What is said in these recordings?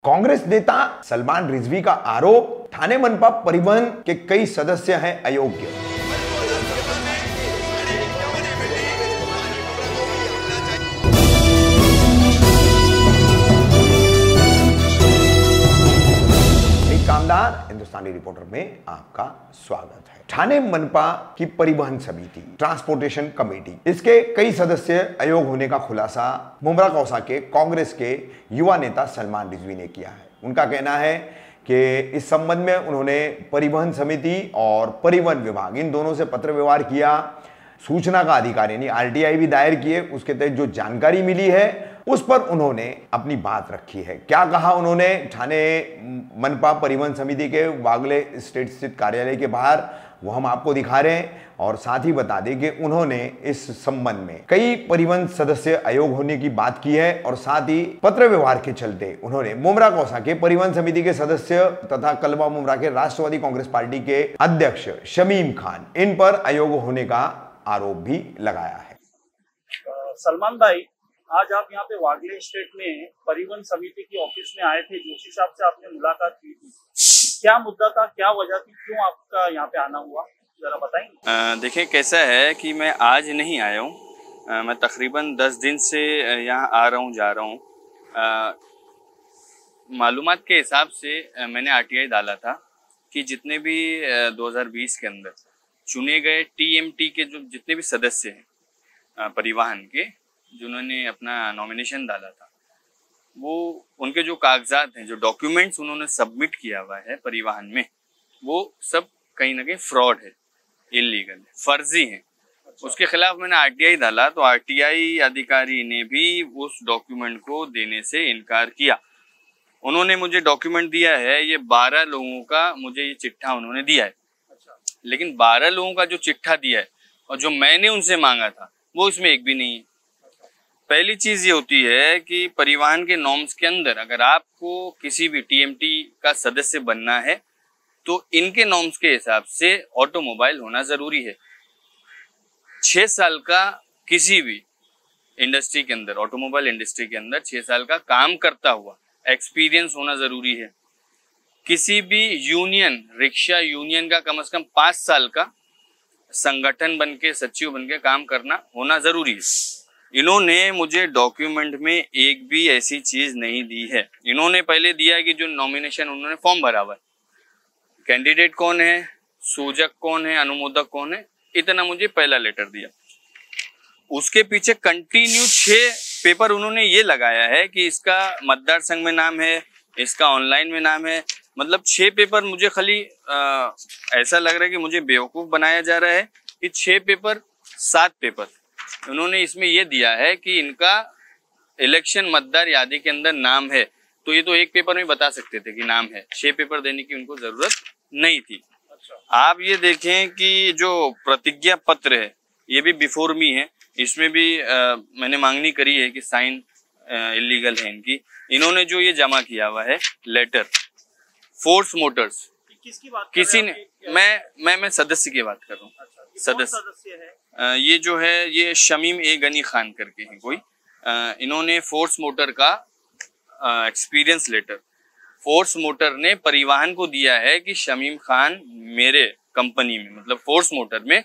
कांग्रेस नेता सलमान रिजवी का आरोप, ठाणे मनपा परिवहन के कई सदस्य हैं अयोग्य। कामदार हिंदुस्तानी रिपोर्टर में आपका स्वागत है। ठाणे मनपा की परिवहन समिति, ट्रांसपोर्टेशन कमेटी, इसके कई सदस्य अयोग्य होने का खुलासा मुमरा कौसा के कांग्रेस के युवा नेता सलमान रिजवी ने किया है। उनका कहना है कि इस संबंध में उन्होंने परिवहन समिति और परिवहन विभाग इन दोनों से पत्र व्यवहार किया। सूचना का अधिकार यानी आरटीआई भी दायर किए। उसके तहत जो जानकारी मिली है उस पर उन्होंने अपनी बात रखी है। क्या कहा उन्होंने ठाणे मनपा परिवहन समिति के वागले स्टेट स्थित कार्यालय के बाहर, वो हम आपको दिखा रहे हैं। और साथ ही बता दें कि उन्होंने इस संबंध में कई परिवहन सदस्य अयोग्य होने की बात की है और साथ ही पत्र व्यवहार के चलते उन्होंने मुमरा कौसा के परिवहन समिति के सदस्य तथा कलवा मुमरा के राष्ट्रवादी कांग्रेस पार्टी के अध्यक्ष शमीम खान, इन पर अयोग्य होने का आरोप भी लगाया है। सलमान भाई, आज आप यहाँ पे वागले स्टेट में परिवहन समिति की ऑफिस में आए थे, जोशी साहब से आपने मुलाकात की थी। क्या मुद्दा था, क्या वजह थी, क्यों आपका यहाँ पे आना हुआ, जरा बताएंगे? देखिए, कैसा है कि मैं आज नहीं आया हूँ। मैं तकरीबन 10 दिन से यहाँ आ रहा हूँ, जा रहा हूँ। मालूमात के हिसाब से मैंने आरटीआई डाला था कि जितने भी 2020 के अंदर चुने गए टीएमटी के जो जितने भी सदस्य हैं परिवहन के, जिन्होंने अपना नॉमिनेशन डाला था, वो उनके जो कागजात हैं, जो डॉक्यूमेंट्स उन्होंने सबमिट किया हुआ है परिवहन में, वो सब कहीं ना कहीं फ्रॉड है, इलीगल है, फर्जी है। उसके खिलाफ मैंने आरटीआई डाला तो आरटीआई अधिकारी ने भी उस डॉक्यूमेंट को देने से इनकार किया। उन्होंने मुझे डॉक्यूमेंट दिया है, ये 12 लोगों का मुझे ये चिट्ठा उन्होंने दिया है। लेकिन 12 लोगों का जो चिट्ठा दिया है और जो मैंने उनसे मांगा था वो इसमें एक भी नहीं है। पहली चीज ये होती है कि परिवहन के नॉर्म्स के अंदर अगर आपको किसी भी टीएमटी का सदस्य बनना है तो इनके नॉर्म्स के हिसाब से ऑटोमोबाइल होना जरूरी है। 6 साल का किसी भी इंडस्ट्री के अंदर, ऑटोमोबाइल इंडस्ट्री के अंदर 6 साल का काम करता हुआ एक्सपीरियंस होना जरूरी है। किसी भी यूनियन, रिक्शा यूनियन का कम से कम 5 साल का संगठन बनके, सचिव बनके काम करना होना जरूरी है। इन्होंने मुझे डॉक्यूमेंट में एक भी ऐसी चीज नहीं दी है। इन्होंने पहले दिया है कि जो नॉमिनेशन उन्होंने फॉर्म भरा हुआ है, कैंडिडेट कौन है, सूचक कौन है, अनुमोदक कौन है, इतना मुझे पहला लेटर दिया। उसके पीछे कंटिन्यू 6 पेपर उन्होंने ये लगाया है कि इसका मतदार संघ में नाम है, इसका ऑनलाइन में नाम है। मतलब 6 पेपर मुझे खाली ऐसा लग रहा है कि मुझे बेवकूफ बनाया जा रहा है कि 6 पेपर 7 पेपर उन्होंने इसमें ये दिया है कि इनका इलेक्शन मतदार यादी के अंदर नाम है। तो ये तो एक पेपर में बता सकते थे कि नाम है, 6 पेपर देने की उनको जरूरत नहीं थी। आप ये देखें कि जो प्रतिज्ञा पत्र है ये भी बिफोर मी है, इसमें भी मैंने मांगनी करी है कि साइन इलीगल है इनकी। इन्होंने जो ये जमा किया हुआ है लेटर, फोर्स मोटर्स, किसकी बात किसी ने, मैं सदस्य की बात कर रहा हूँ। सदस्य है ये जो है ये शमीम ए गनी खान करके हैं कोई। इन्होंने फोर्स मोटर का एक्सपीरियंस लेटर फोर्स मोटर ने परिवहन को दिया है कि शमीम खान मेरे कंपनी में, मतलब फोर्स मोटर में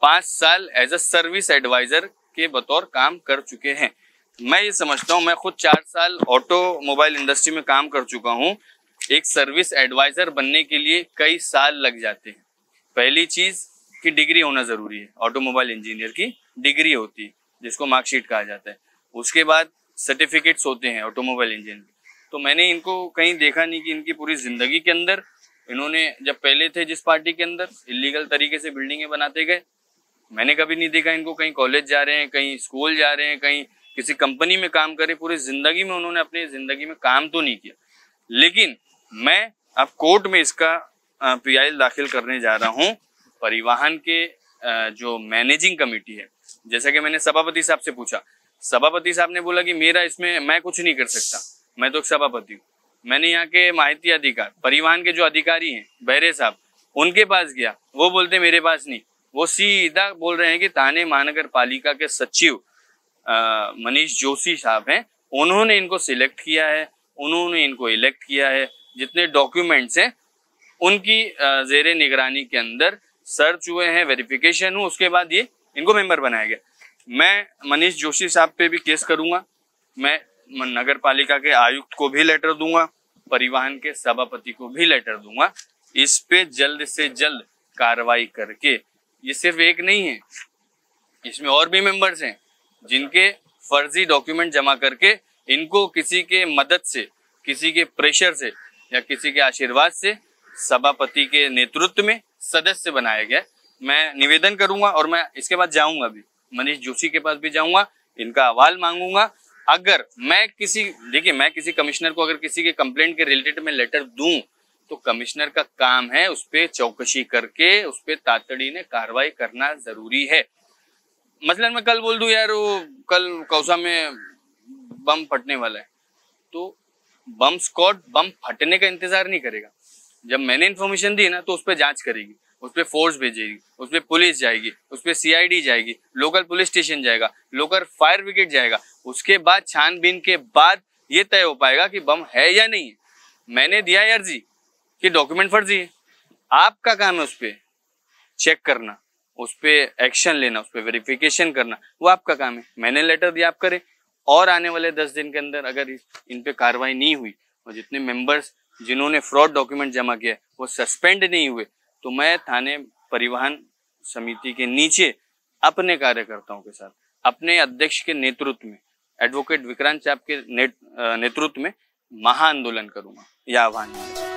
5 साल एज अ सर्विस एडवाइजर के बतौर काम कर चुके हैं। मैं ये समझता हूँ, मैं खुद 4 साल ऑटोमोबाइल इंडस्ट्री में काम कर चुका हूँ। एक सर्विस एडवाइजर बनने के लिए कई साल लग जाते हैं। पहली चीज की डिग्री होना जरूरी है, ऑटोमोबाइल इंजीनियर की डिग्री होती है जिसको मार्कशीट कहा जाता है। उसके बाद सर्टिफिकेट्स होते हैं ऑटोमोबाइल इंजीनियर। तो मैंने इनको कहीं देखा नहीं कि इनकी पूरी जिंदगी के अंदर इन्होंने, जब पहले थे जिस पार्टी के अंदर, इलीगल तरीके से बिल्डिंगें बनाते गए। मैंने कभी नहीं देखा इनको कहीं कॉलेज जा रहे हैं, कहीं स्कूल जा रहे हैं, कहीं किसी कंपनी में काम कर रहे। पूरी जिंदगी में उन्होंने अपनी जिंदगी में काम तो नहीं किया। लेकिन मैं अब कोर्ट में इसका पीआईएल दाखिल करने जा रहा हूं। परिवहन के जो मैनेजिंग कमेटी है, जैसा कि मैंने सभापति साहब से पूछा, सभापति साहब ने बोला कि मेरा इसमें मैं कुछ नहीं कर सकता, मैं तो एक सभापति हूँ। मैंने यहाँ के माहिती अधिकार, परिवहन के जो अधिकारी हैं बहरे साहब, उनके पास गया, वो बोलते मेरे पास नहीं। वो सीधा बोल रहे हैं कि ठाणे महानगर पालिका के सचिव मनीष जोशी साहब हैं, उन्होंने इनको सिलेक्ट किया है, उन्होंने इनको इलेक्ट किया है। जितने डॉक्यूमेंट्स हैं उनकी जेरे निगरानी के अंदर सर्च हुए हैं, वेरिफिकेशन हुआ, उसके बाद ये इनको मेंबर बनाया गया। मैं मनीष जोशी साहब पे भी केस करूंगा, मैं नगर पालिका के आयुक्त को भी लेटर दूंगा, परिवहन के सभापति को भी लेटर दूंगा। इस पे जल्द से जल्द कार्रवाई करके, ये सिर्फ एक नहीं है, इसमें और भी मेंबर्स हैं जिनके फर्जी डॉक्यूमेंट जमा करके इनको किसी के मदद से, किसी के प्रेशर से या किसी के आशीर्वाद से सभापति के नेतृत्व में सदस्य बनाया गया। मैं निवेदन करूंगा और मैं इसके बाद जाऊंगा भी, मनीष जोशी के पास भी जाऊंगा, इनका अहवाल मांगूंगा। अगर मैं किसी कमिश्नर को अगर किसी के कंप्लेंट के रिलेटेड में लेटर दूं तो कमिश्नर का काम है उस पर चौकसी करके उस पर तातड़ी ने कार्रवाई करना जरूरी है। मतलब मैं कल बोल दूं यार वो कल कौसा में बम फटने वाला है, तो बम स्क्वाड बम फटने का इंतजार नहीं करेगा। जब मैंने इन्फॉर्मेशन दी ना तो उस पर जांच करेगी, उस पर फोर्स भेजेगी, उस पर पुलिस जाएगी, उस पर सीआईडी जाएगी, लोकल पुलिस स्टेशन जाएगा, लोकल फायर ब्रिगेड जाएगा। उसके बाद छानबीन के बाद ये तय हो पाएगा कि बम है या नहीं है। मैंने दिया है अर्जी कि डॉक्यूमेंट फर्जी है, आपका काम है उस पर चेक करना, उस पर एक्शन लेना, उस पर वेरिफिकेशन करना, वो आपका काम है। मैंने लेटर दिया, आप करें। और आने वाले 10 दिन के अंदर अगर इन पे कार्रवाई नहीं हुई और जितने मेंबर्स जिन्होंने फ्रॉड डॉक्यूमेंट जमा किया वो सस्पेंड नहीं हुए तो मैं थाने परिवहन समिति के नीचे अपने कार्यकर्ताओं के साथ, अपने अध्यक्ष के नेतृत्व में, एडवोकेट विक्रांत चाप के नेतृत्व में महाआंदोलन करूंगा, यह आह्वान है।